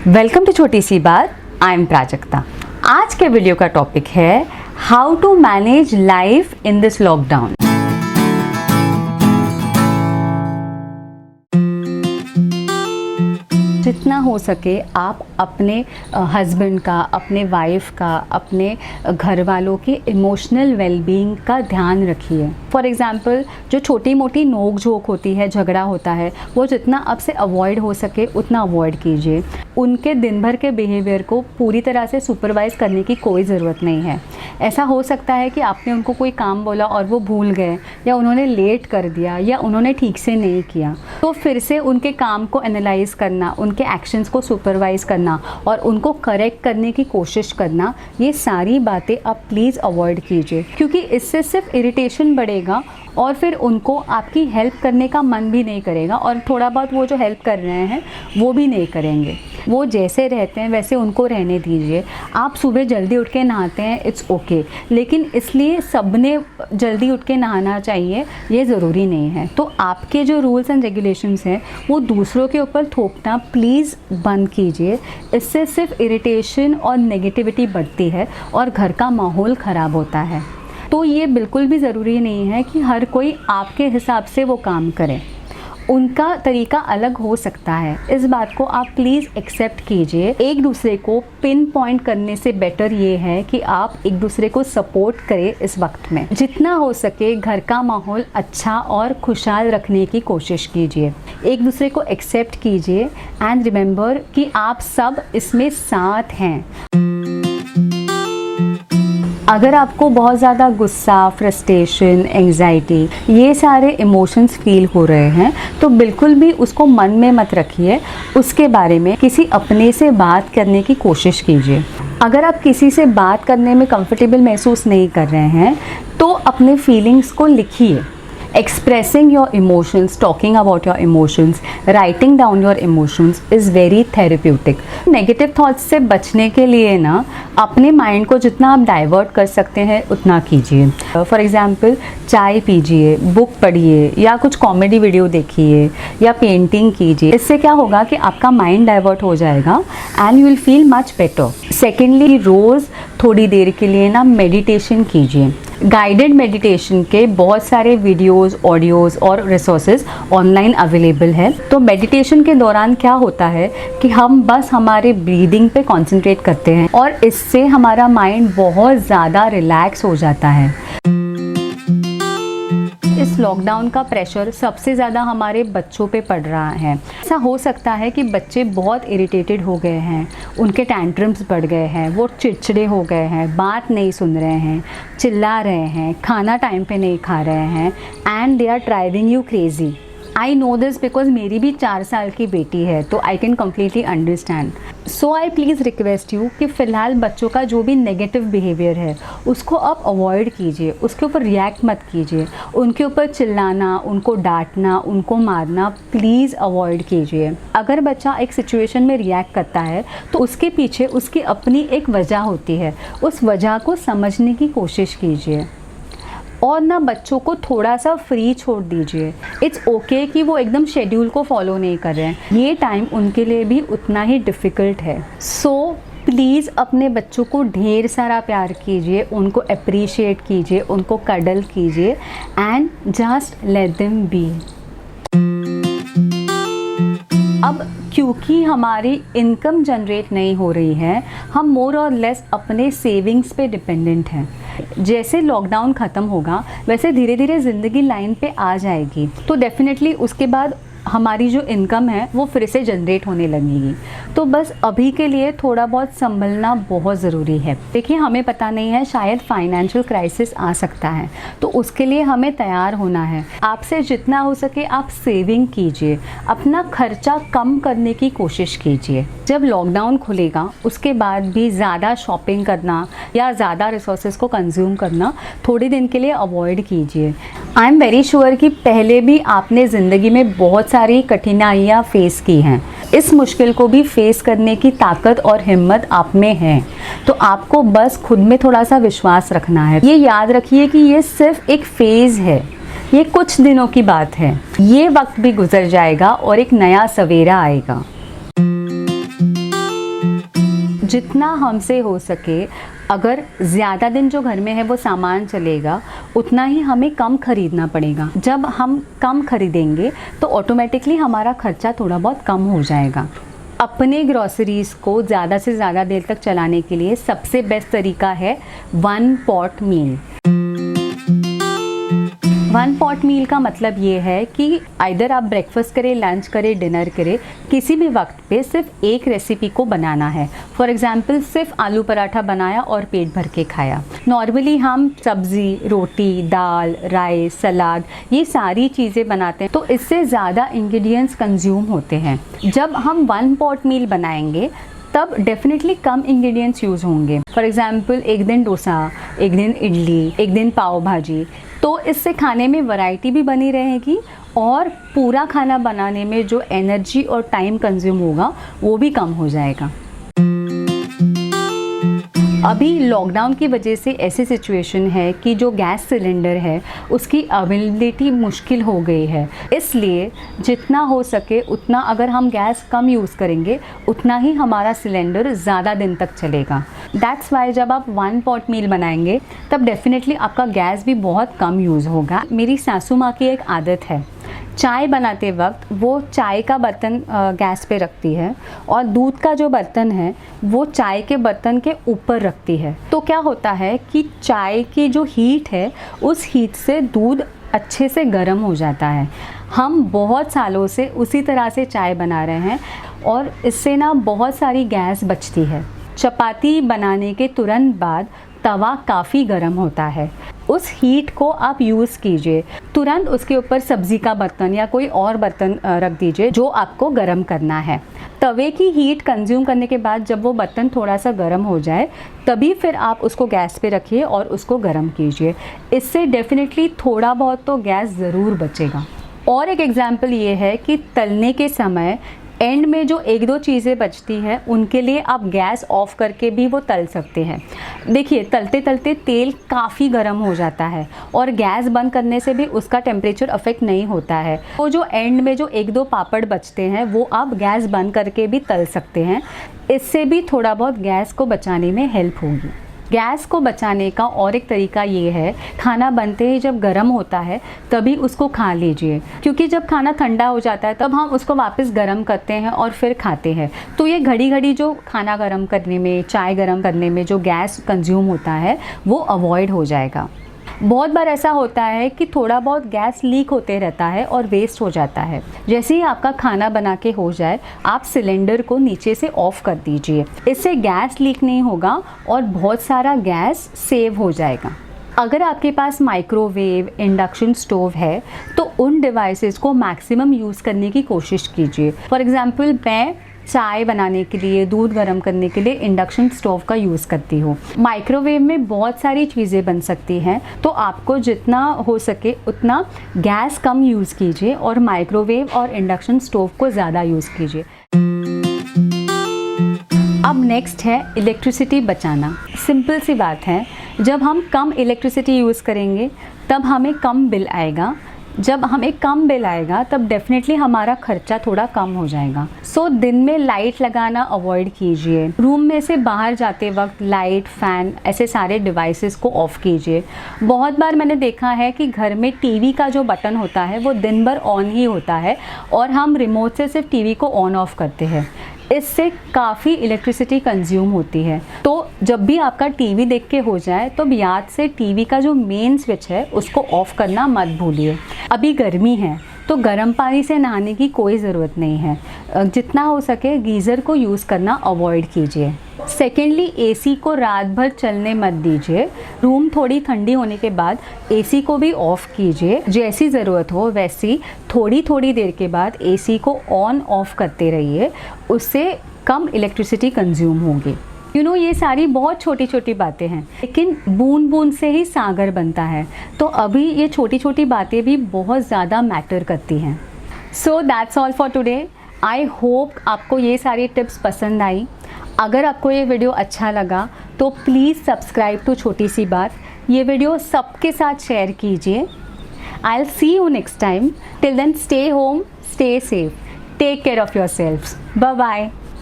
Welcome to छोटी सी बात। I am Prajakta. आज के वीडियो का टॉपिक है how to manage life in this lockdown. जितना हो सके आप अपने हस्बैंड का, अपने वाइफ का, अपने घर वालों के इमोशनल वेलबींग का ध्यान रखिए। फॉर एग्ज़ाम्पल जो छोटी मोटी नोक झोंक होती है, झगड़ा होता है, वो जितना अब से अवॉइड हो सके उतना अवॉइड कीजिए। उनके दिन भर के बिहेवियर को पूरी तरह से सुपरवाइज़ करने की कोई ज़रूरत नहीं है। ऐसा हो सकता है कि आपने उनको कोई काम बोला और वो भूल गए, या उन्होंने लेट कर दिया, या उन्होंने ठीक से नहीं किया। तो फिर से उनके काम को एनालाइज़ करना, उनके एक्शंस को सुपरवाइज़ करना और उनको करेक्ट करने की कोशिश करना, ये सारी बातें आप प्लीज़ अवॉइड कीजिए, क्योंकि इससे सिर्फ इरिटेशन बढ़ेगा और फिर उनको आपकी हेल्प करने का मन भी नहीं करेगा, और थोड़ा बहुत वो जो हेल्प कर रहे हैं वो भी नहीं करेंगे। वो जैसे रहते हैं वैसे उनको रहने दीजिए। आप सुबह जल्दी उठ के नहाते हैं, इट्स ओके, लेकिन इसलिए सबने जल्दी उठ के नहाना चाहिए ये ज़रूरी नहीं है। तो आपके जो रूल्स एंड रेगुलेशंस हैं वो दूसरों के ऊपर थोपना प्लीज़ बंद कीजिए। इससे सिर्फ इरिटेशन और नेगेटिविटी बढ़ती है और घर का माहौल ख़राब होता है। तो ये बिल्कुल भी ज़रूरी नहीं है कि हर कोई आपके हिसाब से वो काम करे। उनका तरीका अलग हो सकता है, इस बात को आप प्लीज़ एक्सेप्ट कीजिए। एक दूसरे को पिन पॉइंट करने से बेटर ये है कि आप एक दूसरे को सपोर्ट करें। इस वक्त में जितना हो सके घर का माहौल अच्छा और खुशहाल रखने की कोशिश कीजिए। एक दूसरे को एक्सेप्ट कीजिए एंड रिमेंबर कि आप सब इसमें साथ हैं। अगर आपको बहुत ज़्यादा गुस्सा, फ्रस्ट्रेशन, एंग्जाइटी, ये सारे इमोशंस फील हो रहे हैं तो बिल्कुल भी उसको मन में मत रखिए। उसके बारे में किसी अपने से बात करने की कोशिश कीजिए। अगर आप किसी से बात करने में कंफर्टेबल महसूस नहीं कर रहे हैं तो अपने फीलिंग्स को लिखिए। Expressing your emotions, talking about your emotions, writing down your emotions is very therapeutic. Negative thoughts से बचने के लिए ना अपने माइंड को जितना आप डाइवर्ट कर सकते हैं उतना कीजिए। फॉर एग्ज़ाम्पल चाय पीजिए, बुक पढ़िए, या कुछ कॉमेडी वीडियो देखिए, या पेंटिंग कीजिए। इससे क्या होगा कि आपका माइंड डाइवर्ट हो जाएगा and you will feel much better. Secondly, रोज़ थोड़ी देर के लिए ना मेडिटेशन कीजिए। गाइडेड मेडिटेशन के बहुत सारे वीडियोस, ऑडियोज़ और रिसोर्सेज ऑनलाइन अवेलेबल है। तो मेडिटेशन के दौरान क्या होता है कि हम बस हमारे ब्रीदिंग पे कंसंट्रेट करते हैं और इससे हमारा माइंड बहुत ज़्यादा रिलैक्स हो जाता है। इस लॉकडाउन का प्रेशर सबसे ज़्यादा हमारे बच्चों पे पड़ रहा है। ऐसा हो सकता है कि बच्चे बहुत इरिटेटेड हो गए हैं, उनके टैंट्रम्स बढ़ गए हैं, वो चिड़चिड़े हो गए हैं, बात नहीं सुन रहे हैं, चिल्ला रहे हैं, खाना टाइम पे नहीं खा रहे हैं, and they are driving you crazy. I know this because मेरी भी 4 साल की बेटी है, तो I can completely understand. So I please request you कि फ़िलहाल बच्चों का जो भी नेगेटिव बिहेवियर है उसको आप अवॉइड कीजिए, उसके ऊपर रिएक्ट मत कीजिए। उनके ऊपर चिल्लाना, उनको डांटना, उनको मारना प्लीज़ अवॉइड कीजिए। अगर बच्चा एक सिचुएशन में रिएक्ट करता है तो उसके पीछे उसकी अपनी एक वजह होती है, उस वजह को समझने की कोशिश कीजिए और ना बच्चों को थोड़ा सा फ्री छोड़ दीजिए। इट्स ओके कि वो एकदम शेड्यूल को फॉलो नहीं कर रहे हैं, ये टाइम उनके लिए भी उतना ही डिफ़िकल्ट है। सो प्लीज़ अपने बच्चों को ढेर सारा प्यार कीजिए, उनको अप्रिशिएट कीजिए, उनको कडल कीजिए and just let them be. अब क्योंकि हमारी इनकम जनरेट नहीं हो रही है, हम मोर और लेस अपने सेविंग्स पे डिपेंडेंट हैं। जैसे लॉकडाउन ख़त्म होगा वैसे धीरे धीरे ज़िंदगी लाइन पे आ जाएगी, तो डेफिनेटली उसके बाद हमारी जो इनकम है वो फिर से जनरेट होने लगेगी। तो बस अभी के लिए थोड़ा बहुत संभलना बहुत ज़रूरी है। देखिए, हमें पता नहीं है, शायद फाइनेंशियल क्राइसिस आ सकता है, तो उसके लिए हमें तैयार होना है। आपसे जितना हो सके आप सेविंग कीजिए, अपना खर्चा कम करने की कोशिश कीजिए। जब लॉकडाउन खुलेगा उसके बाद भी ज़्यादा शॉपिंग करना या ज़्यादा रिसोर्सेज को कंज्यूम करना थोड़े दिन के लिए अवॉइड कीजिए। आई एम वेरी श्योर कि पहले भी आपने ज़िंदगी में बहुत सारी कठिनाइयाँ फेस की हैं। इस मुश्किल को भी फेस करने की ताकत और हिम्मत आप में है, तो आपको बस खुद में थोड़ा सा विश्वास रखना है। ये याद रखिए कि ये सिर्फ एक फेज़ है, ये कुछ दिनों की बात है। ये वक्त भी गुजर जाएगा और एक नया सवेरा आएगा। जितना हमसे हो सके, अगर ज़्यादा दिन जो घर में है वो सामान चलेगा, उतना ही हमें कम ख़रीदना पड़ेगा। जब हम कम ख़रीदेंगे तो ऑटोमेटिकली हमारा खर्चा थोड़ा बहुत कम हो जाएगा। अपने ग्रॉसरीज़ को ज़्यादा से ज़्यादा देर तक चलाने के लिए सबसे बेस्ट तरीका है 1 पॉट मील। 1 पॉट मील का मतलब ये है कि आइदर आप ब्रेकफास्ट करें, लंच करें, डिनर करें, किसी भी वक्त पे सिर्फ एक रेसिपी को बनाना है। फॉर एग्जांपल सिर्फ आलू पराठा बनाया और पेट भर के खाया। नॉर्मली हम सब्ज़ी, रोटी, दाल, राइस, सलाद, ये सारी चीज़ें बनाते हैं तो इससे ज़्यादा इंग्रेडिएंट्स कंज्यूम होते हैं। जब हम 1 पॉट मील बनाएंगे तब डेफिनेटली कम इंग्रेडिएंट्स यूज़ होंगे। फॉर एग्जांपल एक दिन डोसा, एक दिन इडली, एक दिन पाव भाजी, तो इससे खाने में वैरायटी भी बनी रहेगी और पूरा खाना बनाने में जो एनर्जी और टाइम कंज्यूम होगा वो भी कम हो जाएगा। अभी लॉकडाउन की वजह से ऐसी सिचुएशन है कि जो गैस सिलेंडर है उसकी अवेलेबिलिटी मुश्किल हो गई है, इसलिए जितना हो सके उतना अगर हम गैस कम यूज़ करेंगे उतना ही हमारा सिलेंडर ज़्यादा दिन तक चलेगा। दैट्स वाई जब आप 1 पॉट मील बनाएंगे तब डेफिनेटली आपका गैस भी बहुत कम यूज़ होगा। मेरी सासू माँ की एक आदत है, चाय बनाते वक्त वो चाय का बर्तन गैस पे रखती है और दूध का जो बर्तन है वो चाय के बर्तन के ऊपर रखती है। तो क्या होता है कि चाय की जो हीट है उस हीट से दूध अच्छे से गर्म हो जाता है। हम बहुत सालों से उसी तरह से चाय बना रहे हैं और इससे ना बहुत सारी गैस बचती है। चपाती बनाने के तुरंत बाद तवा काफ़ी गर्म होता है, उस हीट को आप यूज़ कीजिए। तुरंत उसके ऊपर सब्ज़ी का बर्तन या कोई और बर्तन रख दीजिए जो आपको गर्म करना है। तवे की हीट कंज्यूम करने के बाद जब वो बर्तन थोड़ा सा गर्म हो जाए तभी फिर आप उसको गैस पे रखिए और उसको गर्म कीजिए। इससे डेफिनेटली थोड़ा बहुत तो गैस ज़रूर बचेगा। और एक एग्जाम्पल ये है कि तलने के समय एंड में जो 1-2 चीज़ें बचती हैं उनके लिए आप गैस ऑफ करके भी वो तल सकते हैं। देखिए तलते तलते तेल काफ़ी गर्म हो जाता है और गैस बंद करने से भी उसका टेम्परेचर अफेक्ट नहीं होता है। तो जो एंड में जो 1-2 पापड़ बचते हैं वो आप गैस बंद करके भी तल सकते हैं। इससे भी थोड़ा बहुत गैस को बचाने में हेल्प होगी। गैस को बचाने का और एक तरीका ये है, खाना बनते ही जब गर्म होता है तभी उसको खा लीजिए, क्योंकि जब खाना ठंडा हो जाता है तब हम उसको वापस गर्म करते हैं और फिर खाते हैं। तो ये घड़ी घड़ी जो खाना गर्म करने में, चाय गर्म करने में जो गैस कंज्यूम होता है वो अवॉइड हो जाएगा। बहुत बार ऐसा होता है कि थोड़ा बहुत गैस लीक होते रहता है और वेस्ट हो जाता है। जैसे ही आपका खाना बना के हो जाए आप सिलेंडर को नीचे से ऑफ कर दीजिए, इससे गैस लीक नहीं होगा और बहुत सारा गैस सेव हो जाएगा। अगर आपके पास माइक्रोवेव, इंडक्शन स्टोव है तो उन डिवाइसेस को मैक्सिमम यूज़ करने की कोशिश कीजिए। फॉर एग्ज़ाम्पल मैं चाय बनाने के लिए, दूध गर्म करने के लिए इंडक्शन स्टोव का यूज़ करती हूँ। माइक्रोवेव में बहुत सारी चीज़ें बन सकती हैं, तो आपको जितना हो सके उतना गैस कम यूज़ कीजिए और माइक्रोवेव और इंडक्शन स्टोव को ज़्यादा यूज़ कीजिए। अब नेक्स्ट है इलेक्ट्रिसिटी बचाना। सिंपल सी बात है, जब हम कम इलेक्ट्रिसिटी यूज़ करेंगे तब हमें कम बिल आएगा। जब हमें कम बिल आएगा तब डेफिनेटली हमारा खर्चा थोड़ा कम हो जाएगा। सो दिन में लाइट लगाना अवॉइड कीजिए। रूम में से बाहर जाते वक्त लाइट, फैन, ऐसे सारे डिवाइसेस को ऑफ़ कीजिए। बहुत बार मैंने देखा है कि घर में टीवी का जो बटन होता है वो दिन भर ऑन ही होता है और हम रिमोट से सिर्फ टीवी को ऑन ऑफ करते हैं। इससे काफ़ी इलेक्ट्रिसिटी कंज्यूम होती है। तो जब भी आपका टीवी देख के हो जाए तो याद से टीवी का जो मेन स्विच है उसको ऑफ़ करना मत भूलिए। अभी गर्मी है तो गर्म पानी से नहाने की कोई ज़रूरत नहीं है। जितना हो सके गीज़र को यूज़ करना अवॉइड कीजिए। सेकेंडली, एसी को रात भर चलने मत दीजिए। रूम थोड़ी ठंडी होने के बाद एसी को भी ऑफ़ कीजिए। जैसी ज़रूरत हो वैसी थोड़ी थोड़ी देर के बाद एसी को ऑन ऑफ़ करते रहिए, उससे कम इलेक्ट्रिसिटी कंज्यूम होगी। ये सारी बहुत छोटी छोटी बातें हैं, लेकिन बूंद बूंद से ही सागर बनता है। तो अभी ये छोटी छोटी बातें भी बहुत ज़्यादा मैटर करती हैं। So that's all for today. I hope आपको ये सारी टिप्स पसंद आई। अगर आपको ये वीडियो अच्छा लगा तो प्लीज़ सब्सक्राइब टू छोटी सी बात। ये वीडियो सबके साथ शेयर कीजिए। I will see you next time. Till then, stay home, stay safe, take care of yourselves. Bye bye.